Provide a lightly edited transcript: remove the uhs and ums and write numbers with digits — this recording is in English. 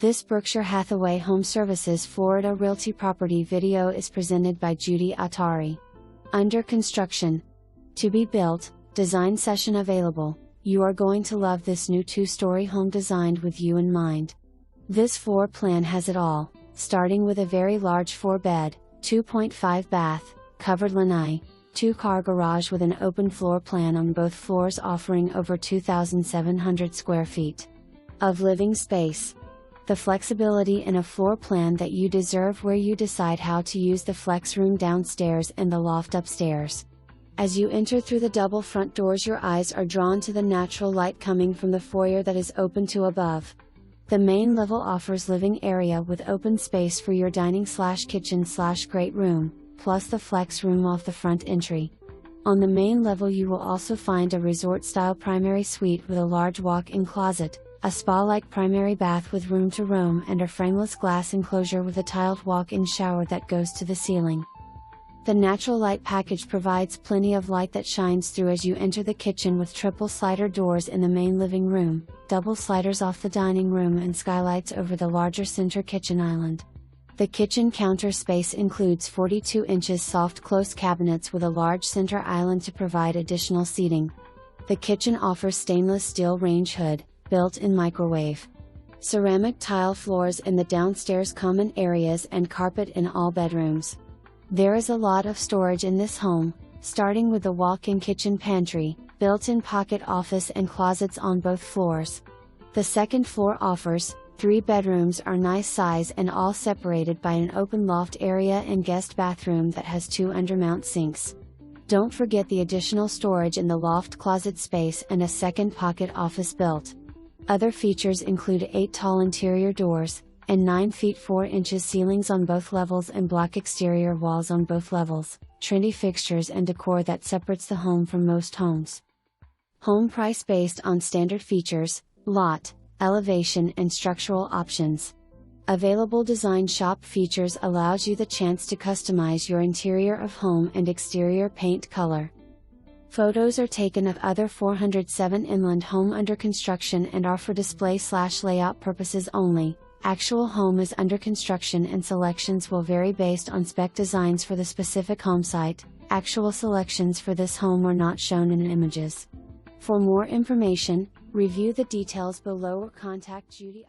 This Berkshire Hathaway HomeServices Florida Realty property video is presented by Judy Atari. Under construction. To be built, design session available. You are going to love this new 2-story home designed with you in mind. This floor plan has it all, starting with a very large 4-bed, 2.5 bath, covered lanai, 2-car garage with an open floor plan on both floors offering over 2,700 square feet of living space. The flexibility in a floor plan that you deserve, where you decide how to use the flex room downstairs and the loft upstairs. As you enter through the double front doors, your eyes are drawn to the natural light coming from the foyer that is open to above. The main level offers living area with open space for your dining/kitchen/great room, plus the flex room off the front entry. On the main level you will also find a resort-style primary suite with a large walk-in closet, a spa-like primary bath with room to roam, and a frameless glass enclosure with a tiled walk-in shower that goes to the ceiling. The natural light package provides plenty of light that shines through as you enter the kitchen, with triple slider doors in the main living room, double sliders off the dining room, and skylights over the larger center kitchen island. The kitchen counter space includes 42 inches soft close cabinets with a large center island to provide additional seating. The kitchen offers stainless steel range hood, built-in microwave, ceramic tile floors in the downstairs common areas, and carpet in all bedrooms. There is a lot of storage in this home, starting with the walk-in kitchen pantry, built-in pocket office, and closets on both floors. The second floor offers 3 bedrooms are nice size and all separated by an open loft area and guest bathroom that has 2 undermount sinks. Don't forget the additional storage in the loft closet space and a second pocket office built. Other features include 8 tall interior doors, and 9 feet 4 inches ceilings on both levels, and black exterior walls on both levels, trendy fixtures and decor that separates the home from most homes. Home price based on standard features, lot, elevation, and structural options. Available design shop features allows you the chance to customize your interior of home and exterior paint color. Photos are taken of other 407 inland home under construction and are for display/layout purposes only. Actual home is under construction and selections will vary based on spec designs for the specific home site. Actual selections for this home are not shown in images. For more information, review the details below or contact Judy.